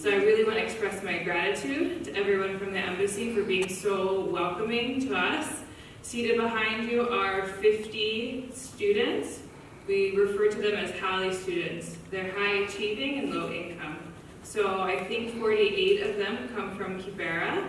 So I really want to express my gratitude to everyone from the embassy for being so welcoming to us. Seated behind you are 50 students. We refer to them as HALI students. They're high achieving and low income. So I think 48 of them come from Kibera,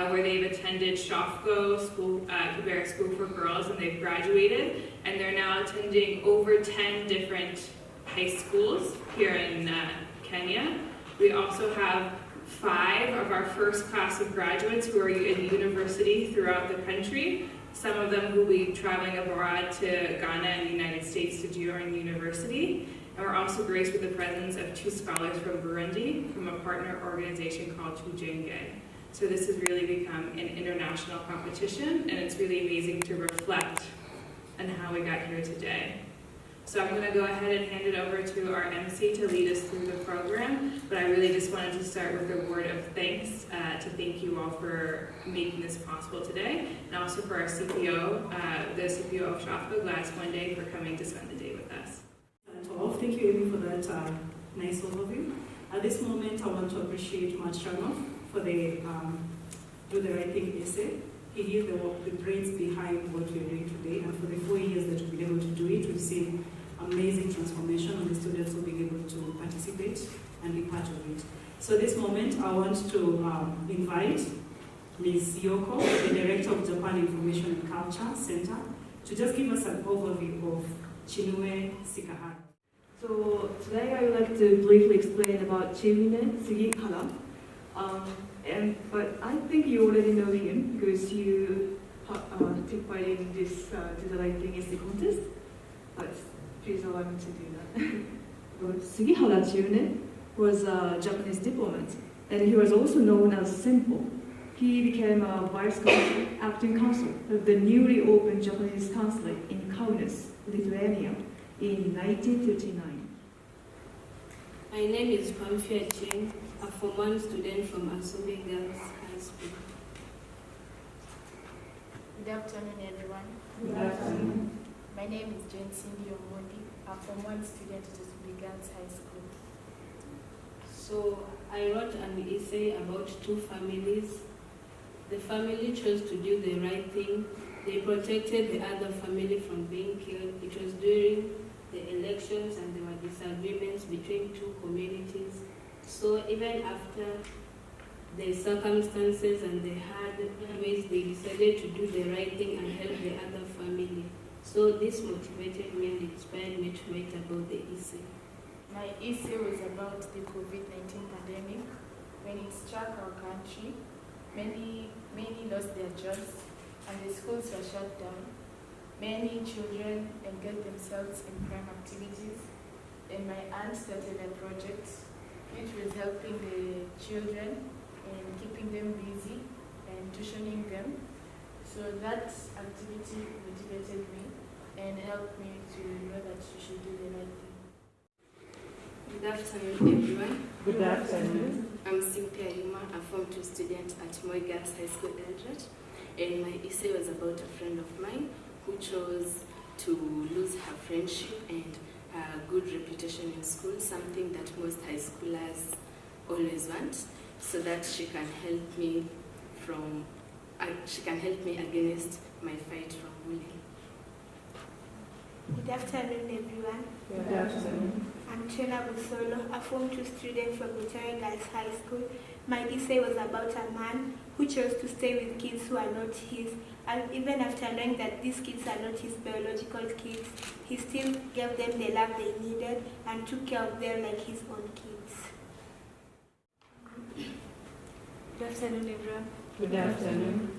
where they've attended Shofco School, Kibera School for Girls, and they've graduated, and they're now attending over 10 different high schools here in Kenya. We also have 5 of our first class of graduates who are in university throughout the country. Some of them will be traveling abroad to Ghana and the United States to join university. And we're also graced with the presence of 2 scholars from Burundi from a partner organization called Tujenge. So this has really become an international competition, and it's really amazing to reflect on how we got here today. So I'm going to go ahead and hand it over to our MC to lead us through the program, but I really just wanted to start with a word of thanks to thank you all for making this possible today, and also for our CPO, the CPO of Shofco, Gladys Wende, for coming to spend the day with us. Thank you, Amy, for that nice overview. At this moment, I want to appreciate Matt Sharnoff for the Do the Right Thing essay. He is the brains behind what we're doing today, and for the 4 years that we've been able to do it, we've seen amazing transformation on the students who will be able to participate and be part of it. So at this moment, I want to invite Ms. Yoko, the Director of Japan Information and Culture Center, to just give us an overview of Chinue Sugihara. So today I would like to briefly explain about Chinue Sugihara. But I think you already know him because you took part in this Do the Right Thing essay contest. But please allow me to do that. Sugihara Chinue was a Japanese diplomat, and he was also known as Senpo. He became a vice consul, acting consul of the newly opened Japanese consulate in Kaunas, Lithuania, in 1939. My name is Pamphia Cheng, a Form 1 student from Asumbi Girls High School. Good afternoon, everyone. Good afternoon. My name is Jane Cindy Omondi, a Form 1 student at Asumbi Girls High School. So I wrote an essay about 2 families. The family chose to do the right thing. They protected the other family from being killed. It was during the elections and there were disagreements between 2 communities. So even after the circumstances and the hard ways, they decided to do the right thing and help the other family. So this motivated me and inspired me to write about the essay. My essay was about the COVID-19 pandemic. When it struck our country, many lost their jobs and the schools were shut down. Many children engaged themselves in crime activities, and my aunt started a project which was helping the children and keeping them busy and tuitioning them. So that activity motivated me and helped me to know that you should do the right thing. Good afternoon, everyone. Good afternoon. I'm Cynthia Yuma, a Form 2 student at Moi Girls High School, Eldoret, and my essay was about a friend of mine who chose to lose her friendship and a good reputation in school, something that most high schoolers always want, so that she can help me against my fight from bullying. Good afternoon, everyone. Good afternoon. I'm Chena Busolo, a Form 2 student from Butere Girls High School. My essay was about a man who chose to stay with kids who are not his, and even after knowing that these kids are not his biological kids, he still gave them the love they needed and took care of them like his own kids. Good afternoon, everyone. Good afternoon.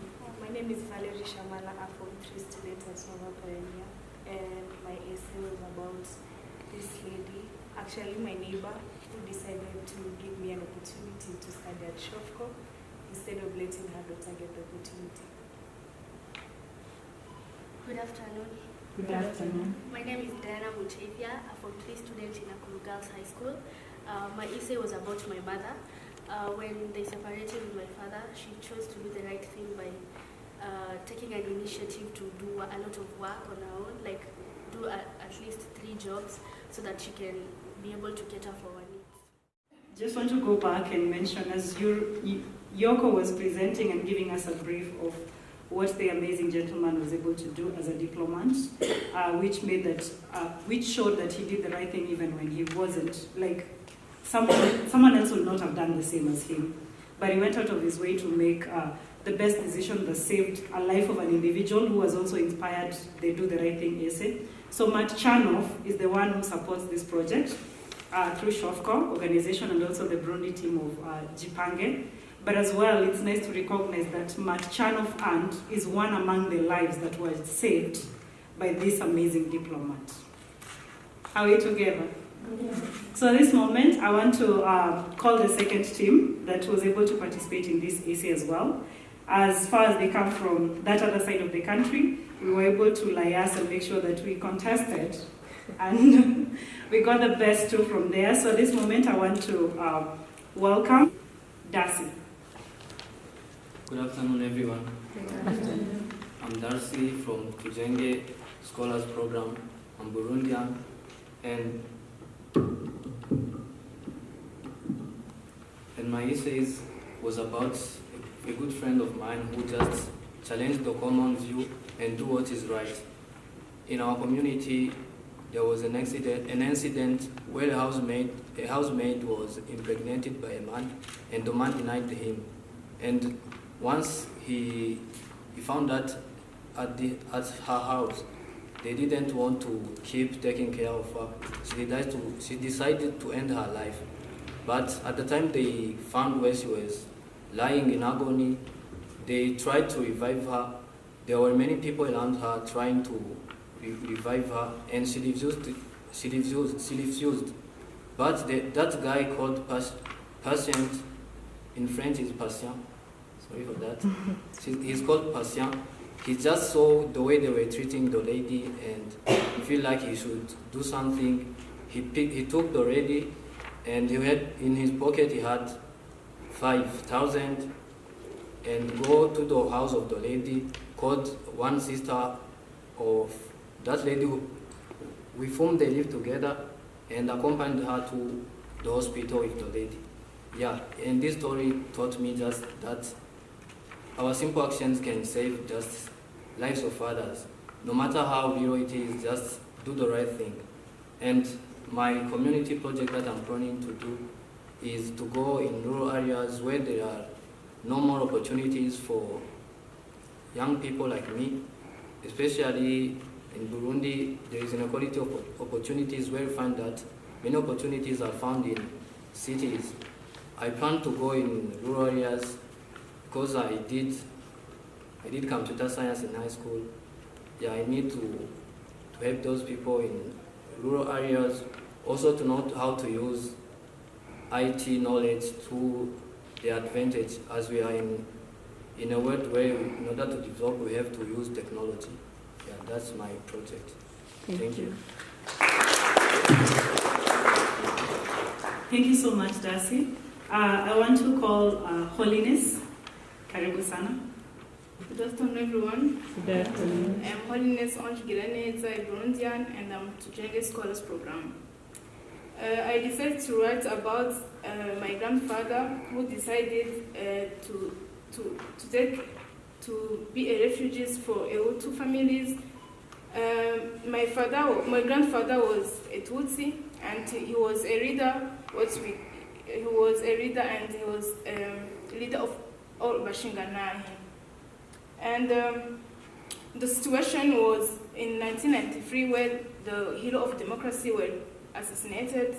My name is Valerie Shamala, a Form 3 student at Nova Pioneer, and my essay was about this lady, actually my neighbor, who decided to give me an opportunity to study at Shofco instead of letting her daughter get the opportunity. Good afternoon. Good afternoon. My name is Diana Muchevia, a Form 3 student in Nakuru Girls High School. My essay was about my mother. When they separated with my father, she chose to do the right thing by taking an initiative to do a lot of work on her own, like do at least 3 jobs so that she can be able to cater for her needs. Just want to go back and mention, as Yoko was presenting and giving us a brief of what the amazing gentleman was able to do as a diplomat, which showed that he did the right thing even when he wasn't, like, someone else would not have done the same as him. But he went out of his way to make the best decision that saved a life of an individual who was also inspired the Do the Right Thing essay. So Matt Chernoff is the one who supports this project through Shofco organization and also the Burundi team of Jipange. But as well, it's nice to recognize that Matt Chernoff Ant is one among the lives that were saved by this amazing diplomat. Are we together? Yeah. So at this moment, I want to call the second team that was able to participate in this essay as well. As far as they come from that other side of the country, we were able to liaise and make sure that we contested, and we got the best two from there. So at this moment, I want to welcome Darcy. Good afternoon, everyone. Good afternoon. I'm Darcy from Tujenge Scholars Program. I'm Burundian, and my essays was about a good friend of mine who just challenged the common view and do what is right. In our community, there was an incident where a housemaid was impregnated by a man, and the man denied him. And once he found that at her house, they didn't want to keep taking care of her. She decided to end her life. But at the time they found where she was lying in agony, they tried to revive her. There were many people around her trying to revive her, and she refused. But that guy called patient, in French is patient, sorry for that. He's called patient. He just saw the way they were treating the lady and feel like he should do something. He took the lady, and he had in his pocket he had 5,000, and go to the house of the lady, called one sister of that lady with whom they lived together, and accompanied her to the hospital with the lady. Yeah, and this story taught me just that our simple actions can save just lives of others. No matter how little it is, just do the right thing. And my community project that I'm planning to do is to go in rural areas where there are no more opportunities for young people like me. Especially in Burundi, there is inequality of opportunities where we find that many opportunities are found in cities. I plan to go in rural areas because I did computer science in high school. Yeah, I need to help those people in rural areas, also to know how to use IT knowledge to their advantage, as we are in a world where in order to develop we have to use technology. Yeah, that's my project. Thank you. Thank you so much, Darcy. I want to call Holiness. Karibu sana. Good afternoon, everyone. Good afternoon. I'm Holiness Onchigiraneza, a Burundian, and I'm Tujenge Scholars Program. I decided to write about my grandfather who decided to be a refugee for Hutu families. My grandfather was a Tutsi, and he was a leader. He was a leader, and he was leader of all Bashinganahi. And the situation was in 1993 when the hero of democracy were assassinated,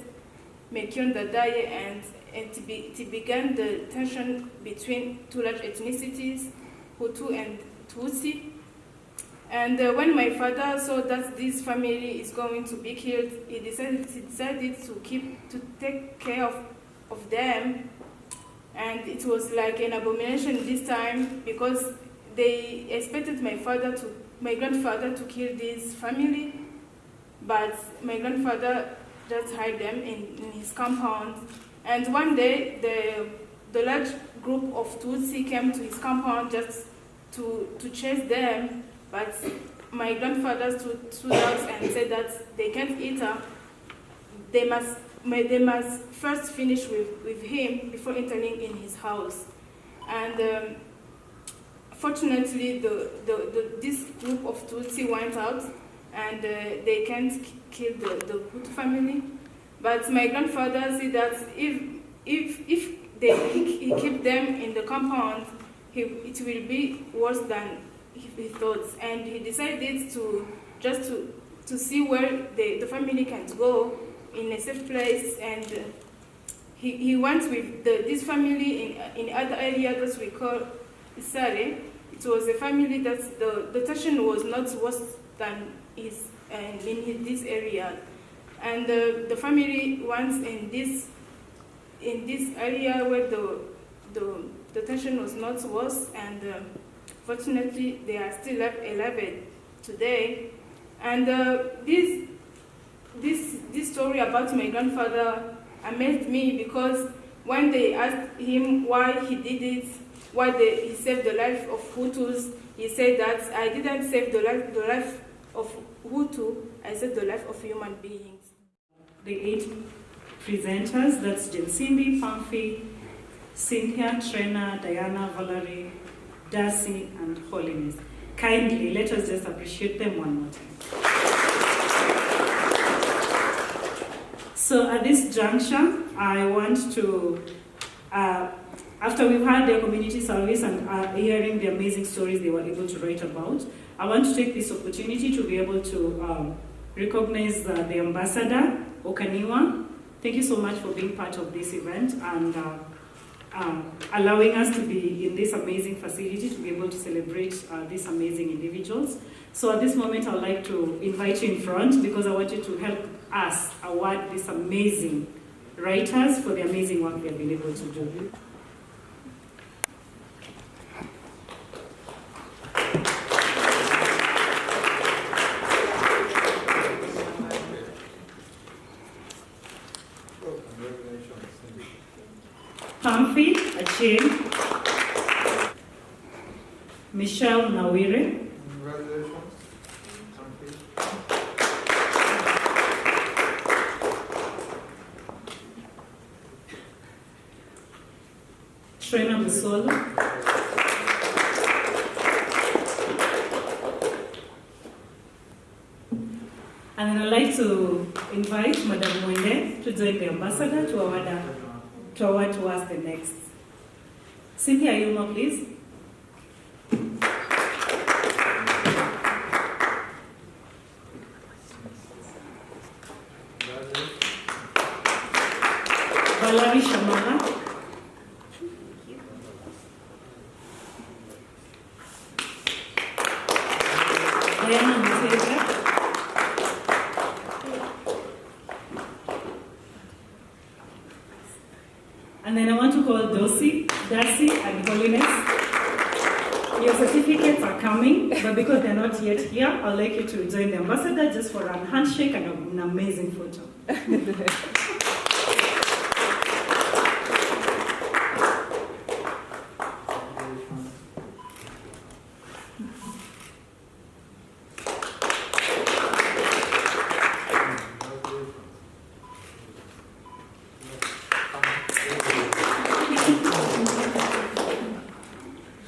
Melchior Ndadaye, and it began the tension between two large ethnicities, Hutu and Tutsi. And when my father saw that this family is going to be killed, he decided to take care of them. And it was like an abomination this time, because they expected my grandfather to kill this family, but my grandfather just hid them in his compound. And one day, the large group of Tutsi came to his compound just to chase them, but my grandfather stood out and said that they can't eat her. They must they must first finish with him before entering in his house. And fortunately, this group of Tutsi went out, and they can't kill the Hutu family. But my grandfather said that if he keep them in the compound, it will be worse than he thought. And he decided to see where the family can go in a safe place. And he went with this family in other area that we call Isare. It was a family that the tension was not worse than in this area. And the family went in this area where the tension was not worse, and fortunately they are still alive today. And this story about my grandfather amazed me, because when they asked him why he did it, why he saved the life of Hutus, he said that I didn't save the life of Hutu, I saved the life of human beings. The 8 presenters, that's Jensindi, Pamfi, Cynthia, Trena, Diana, Valerie, Darcy, and Holiness. Kindly, let us just appreciate them one more time. So at this juncture, I want to, after we've had their community service and hearing the amazing stories they were able to write about, I want to take this opportunity to be able to recognize the ambassador, Okaniwa. Thank you so much for being part of this event and allowing us to be in this amazing facility to be able to celebrate these amazing individuals. So at this moment, I would like to invite you in front, because I want you to help us award these amazing writers for the amazing work they have been able to do. Pamfi Acheng, Michelle Nawire, Congratulations. Pamfi. Trena Busolo, and then I'd like to invite Madam Mwende to join the ambassador to award to us the next. Cynthia Yuma, please. Valerie Shamala. Diana Mutega. And then I want to call Darcy and Holiness. Your certificates are coming, but because they're not yet here, I'd like you to join the ambassador just for a handshake and an amazing photo.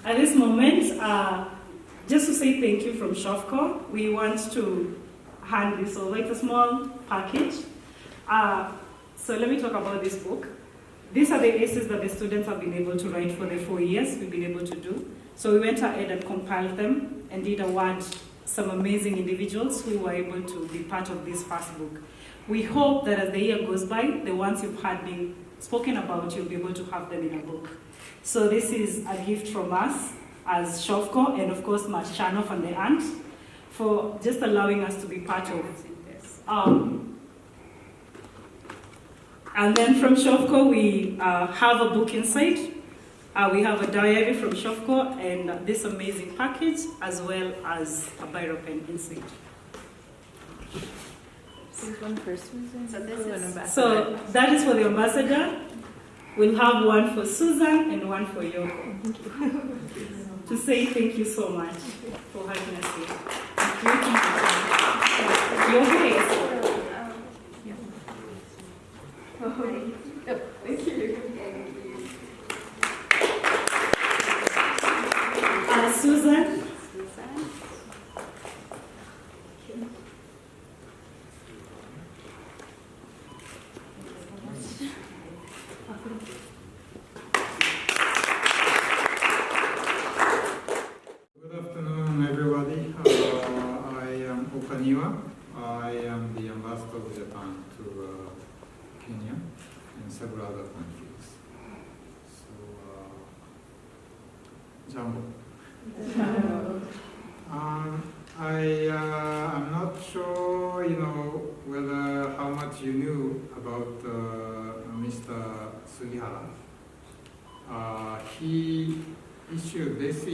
At this moment, just to say thank you from Shofco, we want to hand this over. It's a small package. So let me talk about this book. These are the essays that the students have been able to write for the 4 years we've been able to do. So we went ahead and compiled them and did award some amazing individuals who were able to be part of this first book. We hope that as the year goes by, the ones you've had being spoken about, you'll be able to have them in a book. So this is a gift from us as Shofco, and of course Mashanoff and the aunt, for just allowing us to be part of this. And then from Shofco, we have a book inside. We have a diary from Shofco and this amazing package, as well as a biro pen inside. This is one for Susan. So that is for the ambassador. We'll have one for Susan and one for Yoko. To say thank you so much for having us here. Yoko, yes. Thank you. Susan. Good afternoon, everybody. I am Okaniwa. I am the ambassador of Japan to Kenya and several other countries. So, Jambo. I'm not sure, whether how much you knew about Mr. Sugihara. He issued, as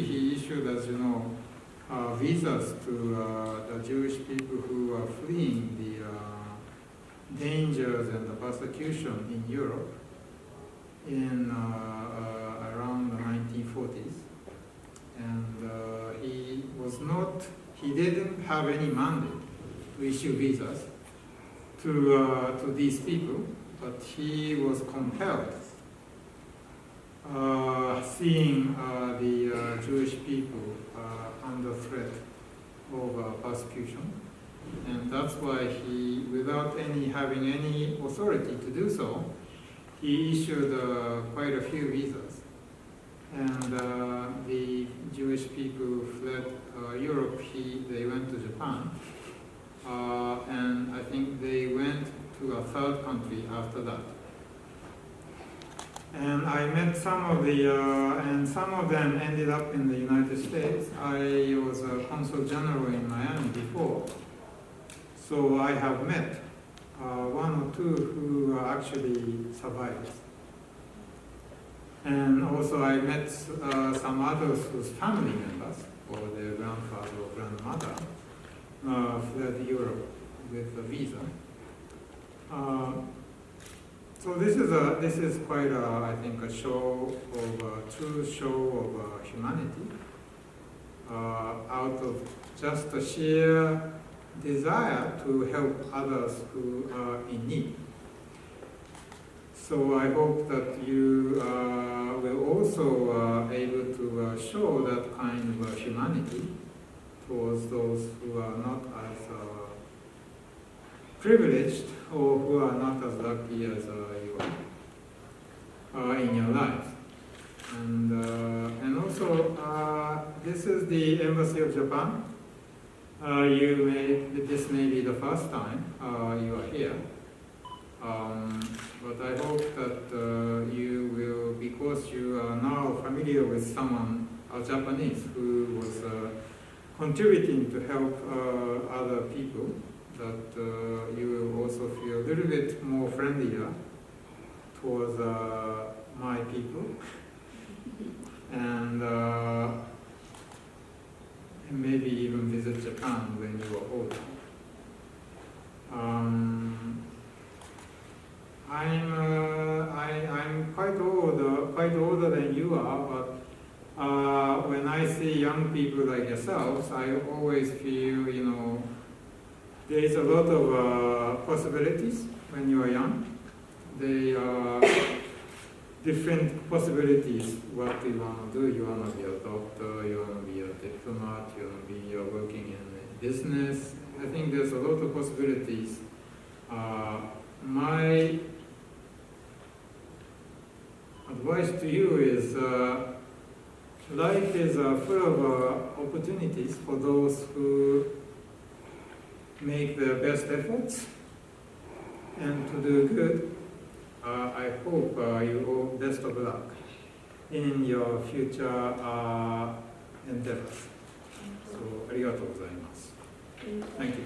you know, visas to the Jewish people who are fleeing the dangers and the persecution in Europe in around the 1940s. And he didn't have any mandate to issue visas to these people, but he was compelled, seeing the Jewish people under threat of persecution. And that's why he, without having any authority to do so, he issued quite a few visas. And the Jewish people who fled Europe, they went to Japan. And I think they went to a third country after that. And I met some of and some of them ended up in the United States. I was a consul general in Miami before, so I have met one or two who actually survived. And also I met some others whose family members, or their grandfather or grandmother, fled Europe with a visa. So this is quite I think a true show of humanity, out of just a sheer desire to help others who are in need. So I hope that you will also able to show that kind of humanity towards those who are not as privileged or who are not as lucky as you are in your lives. And also, this is the Embassy of Japan. This may be the first time you are here. But I hope that you will, because you are now familiar with someone, a Japanese, who was contributing to help other people, that you will also feel a little bit more friendlier towards my people, and maybe even visit Japan when you are older. I'm quite older than you are, but when I see young people like yourselves, I always feel, there is a lot of possibilities when you are young. They are different possibilities. What do you want to do? You want to be a doctor, you want to be a diplomat, you want to be working in business. I think there's a lot of possibilities. My advice to you is life is full of opportunities for those who make their best efforts and to do good. I hope you all best of luck in your future endeavors. So, arigatou gozaimasu. Thank you.